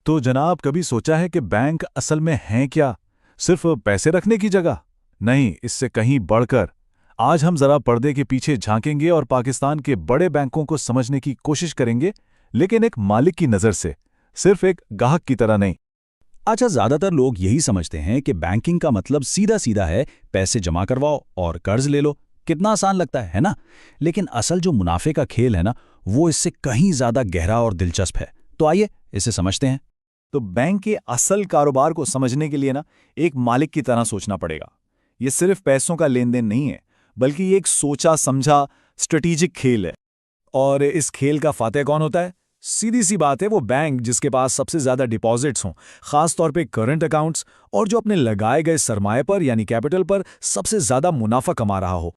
तो जनाब, कभी सोचा है कि बैंक असल में हैं क्या? सिर्फ पैसे रखने की जगह? नहीं, इससे कहीं बढ़कर। आज हम जरा पर्दे के पीछे झांकेंगे और पाकिस्तान के बड़े बैंकों को समझने की कोशिश करेंगे, लेकिन एक मालिक की नज़र से, सिर्फ एक गाहक की तरह नहीं। अच्छा, ज्यादातर लोग यही समझते हैं कि बैंकिंग का मतलब सीधा सीधा है, पैसे जमा करवाओ और कर्ज ले लो। कितना आसान लगता है ना? लेकिन असल जो मुनाफे का खेल है ना, वो इससे कहीं ज्यादा गहरा और दिलचस्प है। तो आइए इसे समझते हैं। तो बैंक के असल कारोबार को समझने के लिए ना, एक मालिक की तरह सोचना पड़ेगा। ये सिर्फ पैसों का लेन देन नहीं है, बल्कि ये एक सोचा समझा स्ट्रेटेजिक खेल है। और इस खेल का फातेह कौन होता है? सीधी सी बात है, वो बैंक जिसके पास सबसे ज्यादा डिपॉजिट्स हों, खास तौर पे करंट अकाउंट्स, और जो अपने लगाए गए सरमाए पर यानी कैपिटल पर सबसे ज्यादा मुनाफा कमा रहा हो।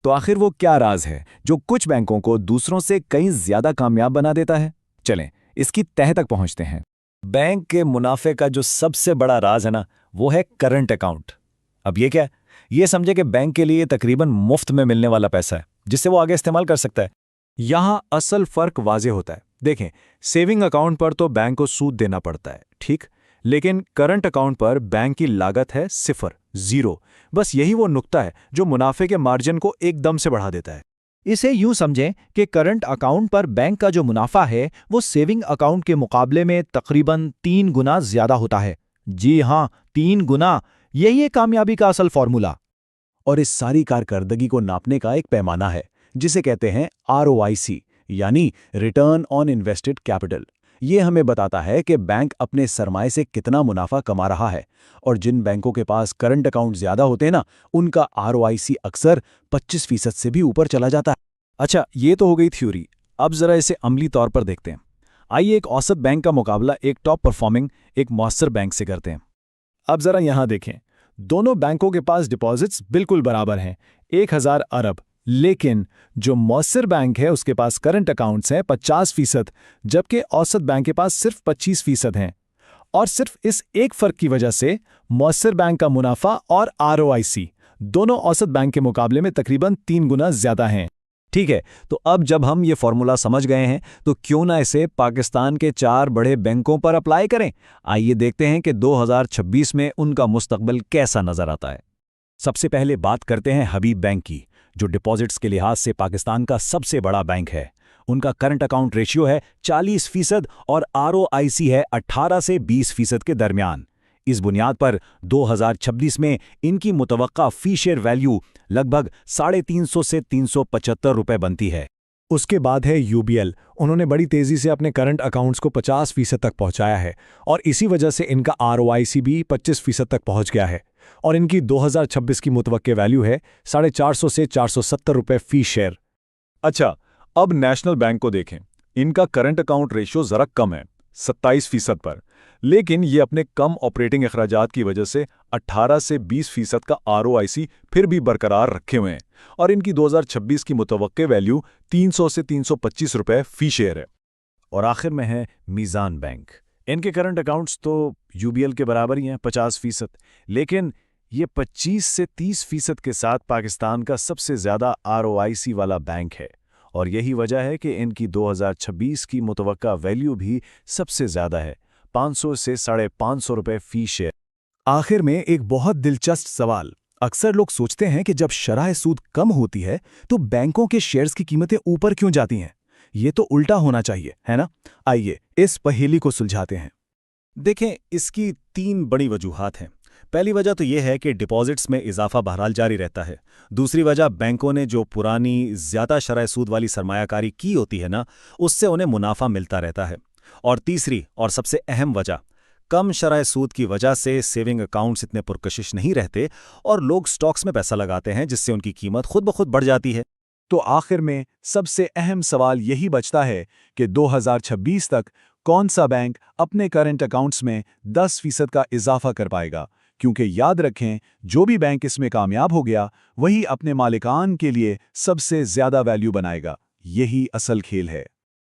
तो आखिर वो क्या राज है जो कुछ बैंकों को दूसरों से कहीं ज्यादा कामयाब बना देता है? चलें, इसकी तह तक पहुंचते हैं। बैंक के मुनाफे का जो सबसे बड़ा राज है ना, वो है करंट अकाउंट। अब ये क्या है? ये समझे कि बैंक के लिए तकरीबन मुफ्त में मिलने वाला पैसा है, जिससे वो आगे इस्तेमाल कर सकता है। यहां असल फर्क वाजे होता है। देखें, सेविंग अकाउंट पर तो बैंक को सूद देना पड़ता है, ठीक, लेकिन करंट अकाउंट पर बैंक की लागत है सिफर, जीरो। बस यही वो नुक्ता है जो मुनाफे के मार्जिन को एकदम से बढ़ा देता है। इसे यूं समझें कि करंट अकाउंट पर बैंक का जो मुनाफा है वो सेविंग अकाउंट के मुकाबले में तकरीबन 3 गुना ज्यादा होता है। जी हां, 3 गुना। यही है कामयाबी का असल फॉर्मूला। और इस सारी कारकर्दगी को नापने का एक पैमाना है, जिसे कहते हैं ROIC, यानी रिटर्न ऑन इन्वेस्टेड कैपिटल। ये हमें बताता है कि बैंक अपने सरमाए से कितना मुनाफा कमा रहा है। और जिन बैंकों के पास करंट अकाउंट ज्यादा होते हैं ना, उनका ROIC अक्सर 25% से भी ऊपर चला जाता है। अच्छा, ये तो हो गई थ्योरी। अब जरा इसे अमली तौर पर देखते हैं। आइए एक औसत बैंक का मुकाबला एक टॉप परफॉर्मिंग, एक मौसर बैंक से करते हैं। अब जरा यहां देखें, दोनों बैंकों के पास डिपॉजिट्स बिल्कुल बराबर हैं, 1000 अरब। लेकिन जो मौसर बैंक है उसके पास करंट अकाउंट्स हैं 50%, जबकि औसत बैंक के पास सिर्फ 25% हैं। और सिर्फ इस एक फर्क की वजह से मौसर बैंक का मुनाफा और ROIC दोनों औसत बैंक के मुकाबले में तकरीबन 3 गुना ज्यादा हैं। ठीक है, तो अब जब हम ये फॉर्मूला समझ गए हैं, तो क्यों ना इसे पाकिस्तान के 4 बड़े बैंकों पर अप्लाई करें। आइए देखते हैं कि 2026 में उनका मुस्तकबिल कैसा नजर आता है। सबसे पहले बात करते हैं हबीब बैंक की, जो डिपॉजिट्स के लिहाज से पाकिस्तान का सबसे बड़ा बैंक है। उनका करंट अकाउंट रेशियो है 40% और ROIC है 18 से 20% के दरमियान। इस बुनियाद पर 2026 में इनकी मुतवक्का फी शेयर वैल्यू लगभग 350 से 375 रुपए बनती है। उसके बाद है UBL। उन्होंने बड़ी तेजी से अपने करंट अकाउंट्स को 50% तक पहुंचाया है, और इसी वजह से इनका ROIC भी 25% तक पहुंच गया है। और इनकी 2026 की मुतवक्के वैल्यू है 450 से 470 रुपए फी शेयर। अच्छा, अब नेशनल बैंक को देखें। इनका करंट अकाउंट रेशियो जरा कम है, 27% पर, लेकिन ये अपने कम ऑपरेटिंग अखराजात की वजह से 18 से 20% का ROIC फिर भी बरकरार रखे हुए हैं। और इनकी 2026 की मुतवक्के वैल्यू 300 से 325 रुपए फी शेयर है। और आखिर में है मीज़ान बैंक। इनके करंट अकाउंट्स तो UBL के बराबर ही हैं, 50%, लेकिन ये 25 से 30% के साथ पाकिस्तान का सबसे ज़्यादा ROIC वाला बैंक है। और यही वजह है कि इनकी 2026 की मुतवक्का वैल्यू भी सबसे ज़्यादा है, 500 से 550 रुपए फी शेयर। आखिर में एक बहुत दिलचस्प सवाल। अक्सर लोग सोचते हैं कि जब शरह सूद कम होती है तो बैंकों के शेयर्स की कीमतें ऊपर क्यों जाती हैं? ये तो उल्टा होना चाहिए, है ना? आइए इस पहेली को सुलझाते हैं। देखें, इसकी 3 बड़ी वजूहात हैं। पहली वजह तो यह है कि डिपॉजिट्स में इजाफा बहरहाल जारी रहता है। दूसरी वजह, बैंकों ने जो पुरानी ज़्यादा शरह सूद वाली सरमायाकारी की होती है ना, उससे उन्हें मुनाफा मिलता रहता है। और तीसरी और सबसे अहम वजह, कम शरह सूद की वजह से सेविंग अकाउंट्स इतने पुरकशिश नहीं रहते और लोग स्टॉक्स में पैसा लगाते हैं, जिससे उनकी कीमत खुद ब खुद बढ़ जाती है। तो आखिर में सबसे अहम सवाल यही बचता है कि 2026 तक कौन सा बैंक अपने करंट अकाउंट्स में 10% का इजाफा कर पाएगा? क्योंकि याद रखें, जो भी बैंक इसमें कामयाब हो गया, वही अपने मालिकान के लिए सबसे ज्यादा वैल्यू बनाएगा। यही असल खेल है।